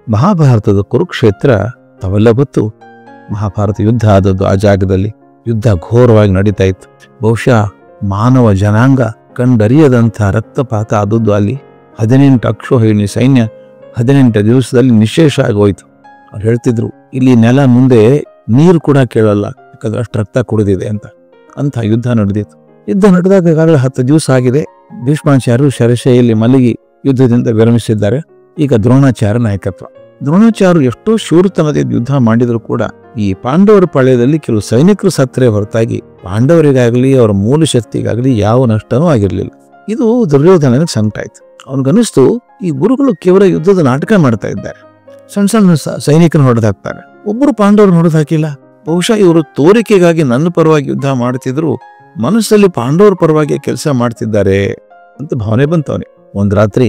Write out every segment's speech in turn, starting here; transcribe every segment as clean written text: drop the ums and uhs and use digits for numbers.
ಮಹಾಭಾರತದ ಕುರುಕ್ಷೇತ್ರ ತಾವೆಲ್ಲ ಗೊತ್ತು. ಮಹಾಭಾರತ ಯುದ್ಧ ಆದದ್ದು ಆ ಜಾಗದಲ್ಲಿ. ಯುದ್ಧ ಘೋರವಾಗಿ ನಡೀತಾ ಇತ್ತು. ಬಹುಶಃ ಮಾನವ ಜನಾಂಗ ಕಂಡರಿಯದಂಥ ರಕ್ತಪಾತ ಆದದ್ದು ಅಲ್ಲಿ. 18 ಅಕ್ಷೋಹಿಣಿ ಸೈನ್ಯ 18 ದಿವಸದಲ್ಲಿ ನಿಶೇಷ ಆಗೋಯ್ತು. ಅವ್ರು ಹೇಳ್ತಿದ್ರು, ಇಲ್ಲಿ ನೆಲ ಮುಂದೆ ನೀರು ಕೂಡ ಕೇಳಲ್ಲ, ಯಾಕಂದ್ರೆ ಅಷ್ಟು ರಕ್ತ ಕುಡಿದಿದೆ ಅಂತ ಯುದ್ಧ ನಡೆದಿತ್ತು. ಯುದ್ಧ ನಡೆದಾಗ ಈಗಾಗಲೇ 10 ದಿವಸ ಆಗಿದೆ. ಭೀಷ್ಮಾಚಾರ್ಯರು ಶರಶೈಯಲ್ಲಿ ಮಲಗಿ ಯುದ್ಧದಿಂದ ವಿರಮಿಸಿದ್ದಾರೆ. ಈಗ ದ್ರೋಣಾಚಾರ್ಯ ನಾಯಕತ್ವ. ದ್ರೋಣಾಚಾರ್ಯರು ಎಷ್ಟೋ ಶೂರತನದಿಂದ ಯುದ್ಧ ಮಾಡಿದ್ರು ಕೂಡ ಈ ಪಾಂಡವರ ಪಾಳ್ಯದಲ್ಲಿ ಕೆಲವು ಸೈನಿಕರು ಸತ್ತರೆ ಹೊರತಾಗಿ ಪಾಂಡವರಿಗಾಗಲಿ ಅವರ ಮೂಲ ಶಕ್ತಿಗಾಗಲಿ ಯಾವ ನಷ್ಟನೂ ಆಗಿರ್ಲಿಲ್ಲ. ಇದು ದುರ್ಯೋಧನನಿಗೆ ಸಂಕಟ ಆಯ್ತು. ಅವನಿಗನಿಸ್ತು, ಈ ಗುರುಗಳು ಕೇವಲ ಯುದ್ಧದ ನಾಟಕ ಮಾಡ್ತಾ ಇದ್ದಾರೆ. ಸಣ್ಣ ಸಣ್ಣ ಸೈನಿಕರನ್ನು ಹೊಡೆದಾಕ್ತಾರೆ, ಒಬ್ಬರು ಪಾಂಡವ್ರನ್ನ ಹೊಡೆದಾಕಿಲ್ಲ. ಬಹುಶಃ ಇವರು ತೋರಿಕೆಗಾಗಿ ನನ್ನ ಪರವಾಗಿ ಯುದ್ಧ ಮಾಡ್ತಿದ್ರು, ಮನಸ್ಸಲ್ಲಿ ಪಾಂಡವರ ಪರವಾಗಿ ಕೆಲಸ ಮಾಡ್ತಿದ್ದಾರೆ ಅಂತ ಭಾವನೆ ಬಂತವನಿಗೆ. ಒಂದ್ ರಾತ್ರಿ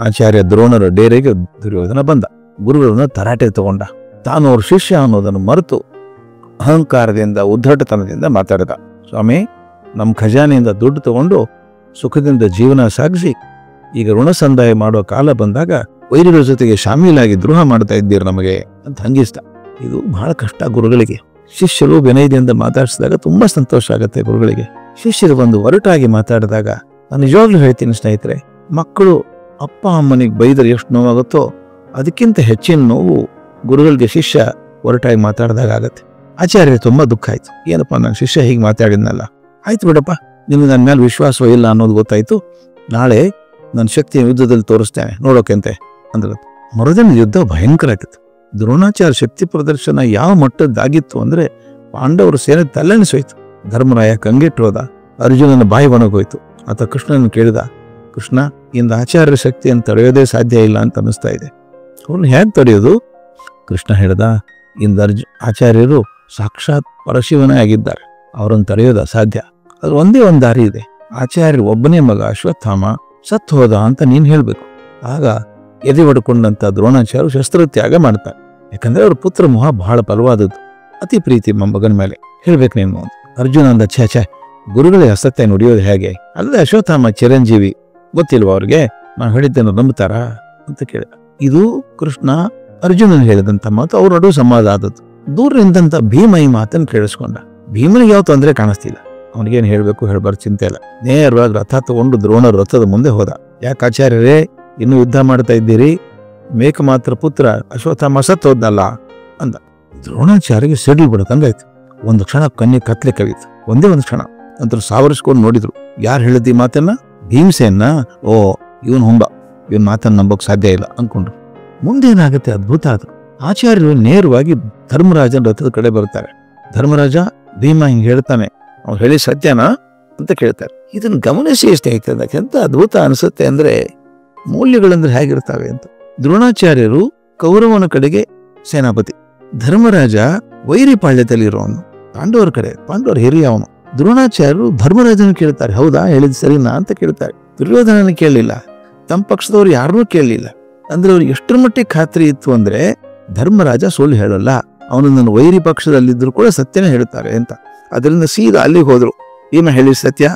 ಆಚಾರ್ಯ ದ್ರೋಣರ ಡೇರೆಗೆ ದುರ್ಯೋಧನ ಬಂದ. ಗುರುಗಳನ್ನ ತರಾಟೆ ತಗೊಂಡ. ತಾನು ಅವ್ರ ಶಿಷ್ಯ ಅನ್ನೋದನ್ನು ಮರೆತು ಅಹಂಕಾರದಿಂದ ಉದ್ದಟತನದಿಂದ ಮಾತಾಡಿದ. ಸ್ವಾಮಿ, ನಮ್ಮ ಖಜಾನೆಯಿಂದ ದುಡ್ಡು ತಗೊಂಡು ಸುಖದಿಂದ ಜೀವನ ಸಾಗಿಸಿ ಈಗ ಋಣ ಸಂದಾಯ ಮಾಡೋ ಕಾಲ ಬಂದಾಗ ವೈರಿಗಳ ಜೊತೆಗೆ ಶಾಮೀಲಾಗಿ ದ್ರೋಹ ಮಾಡ್ತಾ ಇದ್ದೀರಿ ನಮಗೆ ಅಂತ ಹಂಗಿಸ್ತ. ಇದು ಬಹಳ ಕಷ್ಟ ಗುರುಗಳಿಗೆ. ಶಿಷ್ಯರು ವಿನಯದಿಂದ ಮಾತಾಡಿಸಿದಾಗ ತುಂಬಾ ಸಂತೋಷ ಆಗುತ್ತೆ ಗುರುಗಳಿಗೆ. ಶಿಷ್ಯರು ಒಂದು ಒರಟಾಗಿ ಮಾತಾಡಿದಾಗ ನಾನು ನಿಜವಾಗ್ಲೂ ಹೇಳ್ತೀನಿ ಸ್ನೇಹಿತರೆ, ಮಕ್ಕಳು ಅಪ್ಪ ಅಮ್ಮನಿಗೆ ಬೈದರೆ ಎಷ್ಟು ನೋವಾಗುತ್ತೋ ಅದಕ್ಕಿಂತ ಹೆಚ್ಚಿನ ನೋವು ಗುರುಗಳಿಗೆ ಶಿಷ್ಯ ಒರಟಾಗಿ ಮಾತಾಡಿದಾಗ ಆಗತ್ತೆ. ಆಚಾರ್ಯ ತುಂಬಾ ದುಃಖ ಆಯ್ತು. ಏನಪ್ಪ, ನನ್ನ ಶಿಷ್ಯ ಹೀಗೆ ಮಾತಾಡಿದ್ನಲ್ಲ, ಆಯ್ತು ಬಿಡಪ್ಪ, ನಿಮ್ಗೆ ನನ್ನ ಮೇಲೆ ವಿಶ್ವಾಸ ಇಲ್ಲ ಅನ್ನೋದು ಗೊತ್ತಾಯ್ತು, ನಾಳೆ ನನ್ನ ಶಕ್ತಿಯ ಯುದ್ಧದಲ್ಲಿ ತೋರಿಸ್ತೇನೆ ನೋಡೋಕೆಂತೆ ಅಂದ್ರೆ. ಮರುದಿನ ಯುದ್ಧ ಭಯಂಕರ ಆಗಿತ್ತು. ದ್ರೋಣಾಚಾರ್ಯ ಶಕ್ತಿ ಪ್ರದರ್ಶನ ಯಾವ ಮಟ್ಟದ್ದಾಗಿತ್ತು ಅಂದ್ರೆ ಪಾಂಡವರು ಸೇನೆ ತಲ್ಲಣಿಸೋಯ್ತು. ಧರ್ಮರಾಯ ಕಂಗೆಟ್ಟು ಹೋದ. ಅರ್ಜುನನ ಬಾಯಿ ಒಣಗೋಯ್ತು. ಆತ ಕೃಷ್ಣನ ಕೇಳಿದ, ಕೃಷ್ಣ, ಇಂದ ಆಚಾರ್ಯ ಶಕ್ತಿಯನ್ನು ತಡೆಯೋದೇ ಸಾಧ್ಯ ಇಲ್ಲ ಅಂತ ಅನ್ನಿಸ್ತಾ ಇದೆ, ಅವ್ರನ್ನ ಹೇಗೆ ತಡೆಯೋದು? ಕೃಷ್ಣ ಹೇಳ್ದ, ಇಂದ ಆಚಾರ್ಯರು ಸಾಕ್ಷಾತ್ ಪರಶಿವನೇ ಆಗಿದ್ದಾರೆ, ಅವರನ್ನು ತಡೆಯೋದು ಅಸಾಧ್ಯ. ಅದು ಒಂದೇ ಒಂದು ದಾರಿ ಇದೆ. ಆಚಾರ್ಯರು ಒಬ್ಬನೇ ಮಗ ಅಶ್ವತ್ಥಾಮ ಸತ್ತು ಹೋದ ಅಂತ ನೀನ್ ಹೇಳ್ಬೇಕು. ಆಗ ಎದೆ ಹೊಡ್ಕೊಂಡಂತ ದ್ರೋಣಾಚಾರ್ಯರು ಶಸ್ತ್ರತ್ಯಾಗ ಮಾಡ್ತಾರೆ. ಯಾಕಂದ್ರೆ ಅವ್ರ ಪುತ್ರ ಮೊಹ ಬಹಳ ಬಲವಾದದ್ದು, ಅತಿ ಪ್ರೀತಿ ಮಗನ ಮೇಲೆ. ಹೇಳ್ಬೇಕು ನೀನು ಅಂತ. ಅರ್ಜುನ ಅಂದ, ಛೇ, ಗುರುಗಳೇ ಅಸತ್ಯ ನುಡಿಯೋದು ಹೇಗೆ? ಅಲ್ಲದೆ ಅಶ್ವತ್ಥಾಮ ಚಿರಂಜೀವಿ, ಗೊತ್ತಿಲ್ವ ಅವ್ರಿಗೆ? ನಾವು ಹೇಳಿದ್ದನ್ನು ನಂಬುತ್ತಾರಾ ಅಂತ ಕೇಳಿದ. ಇದು ಕೃಷ್ಣ ಅರ್ಜುನನ್ ಹೇಳಿದಂತ ಮಾತು. ಅವ್ರ ನಡುವೆ ಸಂವಾದ ಆದದ್ದು. ದೂರ ನಿಂತ ಭೀಮ ಈ ಮಾತನ್ನು ಕೇಳಿಸ್ಕೊಂಡ. ಭೀಮನಿಗೆ ಯಾವ ತೊಂದರೆ ಕಾಣಿಸ್ತಿಲ್ಲ. ಅವನಿಗೇನು ಹೇಳ್ಬೇಕು ಹೇಳ್ಬಾರ್ದು ಚಿಂತೆ ಇಲ್ಲ. ನೇರವಾಗಿ ರಥ ತಗೊಂಡು ದ್ರೋಣರ ರಥದ ಮುಂದೆ ಹೋದ. ಯಾಕೆ ಆಚಾರ್ಯರೇ ಇನ್ನೂ ಯುದ್ಧ ಮಾಡ್ತಾ ಇದ್ದೀರಿ? ಮೇಕ ಮಾತ್ರ ಪುತ್ರ ಅಶ್ವತ್ಥಾಮ ಸತ್ತು ಹೋದ್ನಲ್ಲ ಅಂದ. ದ್ರೋಣಾಚಾರ್ಯಗೆ ಸಿಡಿಲ್ ಬಿಡತಂಗಾಯ್ತು. ಒಂದು ಕ್ಷಣ ಕಣ್ಣಿ ಕತ್ಲೆ ಕವಿತು. ಒಂದೇ ಒಂದು ಕ್ಷಣ ಅಂತ ಸಾವರಿಸ್ಕೊಂಡು ನೋಡಿದ್ರು. ಯಾರು ಹೇಳಿದ ಈ ಮಾತನ್ನ? ಭೀಮಸೇನ. ಓ, ಇವನ್ ಹುಂಬ, ಇವನ್ ಮಾತನ್ನ ನಂಬೋಕ್ ಸಾಧ್ಯ ಇಲ್ಲ ಅನ್ಕೊಂಡ್ರು. ಮುಂದೇನಾಗತ್ತೆ? ಅದ್ಭುತ ಆದ್ರು. ಆಚಾರ್ಯರು ನೇರವಾಗಿ ಧರ್ಮರಾಜನ ರಥದ ಕಡೆ ಬರ್ತಾರೆ. ಧರ್ಮರಾಜ, ಭೀಮ ಹಿಂಗ್ ಹೇಳ್ತಾನೆ, ಅವ್ನು ಹೇಳಿ ಸತ್ಯನಾ ಅಂತ ಕೇಳ್ತಾರೆ. ಇದನ್ನ ಗಮನಿಸಿ ಸ್ನೇಹಿತರೆ, ಎಂತ ಅದ್ಭುತ ಅನಿಸುತ್ತೆ ಅಂದ್ರೆ ಮೌಲ್ಯಗಳಂದ್ರೆ ಹೇಗಿರ್ತಾವೆ ಅಂತ. ದ್ರೋಣಾಚಾರ್ಯರು ಕೌರವನ ಕಡೆಗೆ ಸೇನಾಪತಿ, ಧರ್ಮರಾಜ ವೈರಿ ಪಾಳ್ಯದಲ್ಲಿರೋನು, ಪಾಂಡವರ ಕಡೆ, ಪಾಂಡವರ ಹಿರಿಯ ಅವನು. ದ್ರೋಣಾಚಾರ್ಯರು ಧರ್ಮರಾಜನ ಕೇಳ್ತಾರೆ, ಹೌದಾ ಹೇಳಿದ್ ಸರಿನಾ ಅಂತ ಕೇಳ್ತಾರೆ. ದುರ್ಯೋಧನನ ಕೇಳಲಿಲ್ಲ, ತಮ್ಮ ಪಕ್ಷದವ್ರು ಯಾರನ್ನೂ ಕೇಳಲಿಲ್ಲ. ಅಂದ್ರೆ ಅವ್ರಿಗೆ ಎಷ್ಟರ ಮಟ್ಟಿಗೆ ಖಾತ್ರಿ ಇತ್ತು ಅಂದ್ರೆ ಧರ್ಮರಾಜ ಸುಳ್ಳು ಹೇಳಲ್ಲ, ಅವನು ನನ್ನ ವೈರಿ ಪಕ್ಷದಲ್ಲಿದ್ರು ಕೂಡ ಸತ್ಯನೇ ಹೇಳ್ತಾರೆ ಅಂತ. ಅದರಿಂದ ಸೀದಾ ಅಲ್ಲಿಗೆ ಹೋದ್ರು. ಭೀಮ ಹೇಳಿ ಸತ್ಯ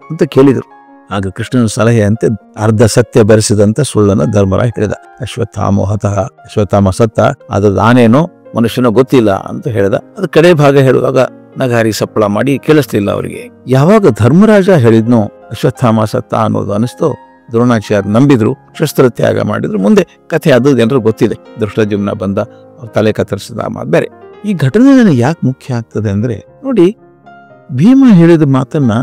ಅಂತ ಕೇಳಿದ್ರು. ಆಗ ಕೃಷ್ಣನ ಸಲಹೆ ಅಂತೆ ಅರ್ಧ ಸತ್ಯ ಬೆರೆಸಿದಂತ ಸುಳ್ಳನ್ನ ಧರ್ಮರಾಯ ಹೇಳಿದ. ಅಶ್ವತ್ಥಾಮ ಸತ್ತ, ಅದ ಆನೇನೋ ಮನುಷ್ಯನ ಗೊತ್ತಿಲ್ಲ ಅಂತ ಹೇಳಿದ. ಅದ ಕಡೆ ಭಾಗ ಹೇಳುವಾಗ ನಗಾರಿ ಸಪ್ಪಳ ಮಾಡಿ ಕೇಳಿಸ್ಲಿಲ್ಲ ಅವರಿಗೆ. ಯಾವಾಗ ಧರ್ಮರಾಜ ಹೇಳಿದ್ನೋ ಅಶ್ವತ್ಥಾಮ ಸತ್ತ ಅನ್ನೋದು ಅನಿಸ್ತೋ, ದ್ರೋಣಾಚಾರ್ಯ ನಂಬಿದ್ರು, ಶಸ್ತ್ರತ್ಯಾಗ ಮಾಡಿದ್ರು. ಮುಂದೆ ಕಥೆ ಅದು ಜನರು ಗೊತ್ತಿದೆ. ದೃಷ್ಟದ್ಯುಮ್ನ ಬಂದ, ತಲೆ ಕತ್ತರಿಸಿದ ಮಾತು ಬೇರೆ. ಈ ಘಟನೆ ನನಗೆ ಯಾಕೆ ಮುಖ್ಯ ಆಗ್ತದೆ ಅಂದ್ರೆ, ನೋಡಿ, ಭೀಮ ಹೇಳಿದ ಮಾತನ್ನ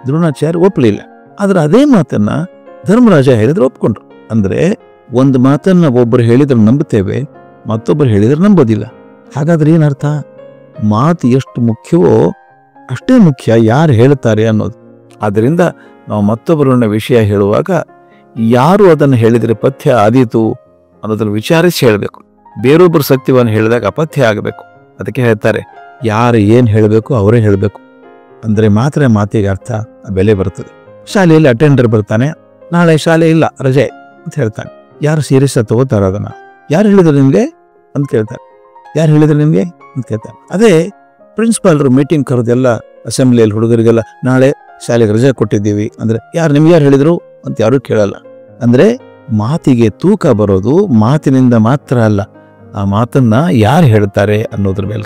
ದ್ರೋಣಾಚಾರ್ಯ ಒಪ್ಪಲಿಲ್ಲ, ಆದ್ರೆ ಅದೇ ಮಾತನ್ನ ಧರ್ಮರಾಜ ಹೇಳಿದ್ರೆ ಒಪ್ಕೊಂಡ್ರು. ಅಂದ್ರೆ ಒಂದು ಮಾತನ್ನ ಒಬ್ಬರು ಹೇಳಿದ್ರೆ ನಂಬುತ್ತೇವೆ, ಮತ್ತೊಬ್ಬರು ಹೇಳಿದ್ರೆ ನಂಬೋದಿಲ್ಲ. ಹಾಗಾದ್ರೆ ಏನರ್ಥ? ಮಾತು ಎಷ್ಟು ಮುಖ್ಯವೋ ಅಷ್ಟೇ ಮುಖ್ಯ ಯಾರು ಹೇಳ್ತಾರೆ ಅನ್ನೋದು. ಆದ್ರಿಂದ ನಾವು ಮತ್ತೊಬ್ಬರನ್ನ ವಿಷಯ ಹೇಳುವಾಗ ಯಾರು ಅದನ್ನು ಹೇಳಿದರೆ ಪಥ್ಯ ಆದೀತು ಅನ್ನೋದನ್ನು ವಿಚಾರಿಸಿ ಹೇಳಬೇಕು. ಬೇರೊಬ್ಬರು ಸತ್ಯವನ್ನು ಹೇಳಿದಾಗ ಅಪಥ್ಯ ಆಗಬೇಕು. ಅದಕ್ಕೆ ಹೇಳ್ತಾರೆ, ಯಾರು ಏನ್ ಹೇಳಬೇಕು ಅವರೇ ಹೇಳಬೇಕು. ಅಂದ್ರೆ ಮಾತ್ರ ಮಾತಿಗೆ ಅರ್ಥ, ಬೆಲೆ ಬರ್ತದೆ. ಶಾಲೆಯಲ್ಲಿ ಅಟೆಂಡರ್ ಬರ್ತಾನೆ, ನಾಳೆ ಶಾಲೆ ಇಲ್ಲ ರಜೆ ಅಂತ ಹೇಳ್ತಾನೆ. ಯಾರು ಸೀರಿಯಸ್ ತಗೋತಾರ ಅದನ್ನ? ಯಾರು ಹೇಳಿದ್ರು ನಿಮ್ಗೆ ಅಂತ ಕೇಳ್ತಾರೆ. ಯಾರು ಹೇಳಿದ್ರು ನಿಮ್ಗೆ ಅಂತ ಕೇಳ್ತಾರೆ. ಅದೇ ಪ್ರಿನ್ಸಿಪಾಲ್ರು ಮೀಟಿಂಗ್ ಕರೆದೆಲ್ಲ ಅಸೆಂಬ್ಲಿಯಲ್ಲಿ ಹುಡುಗರಿಗೆಲ್ಲ ನಾಳೆ ಶಾಲೆಗೆ ರಜೆ ಕೊಟ್ಟಿದ್ದೀವಿ ಅಂದ್ರೆ ನಿಮ್ಗೆ ಯಾರು ಹೇಳಿದ್ರು ಅಂತ ಯಾರು ಕೇಳಲ್ಲ. ಅಂದ್ರೆ ಮಾತಿಗೆ ತೂಕ ಬರೋದು ಮಾತಿನಿಂದ ಮಾತ್ರ ಅಲ್ಲ, ಆ ಮಾತನ್ನ ಯಾರು ಹೇಳ್ತಾರೆ ಅನ್ನೋದ್ರ ಮೇಲೆ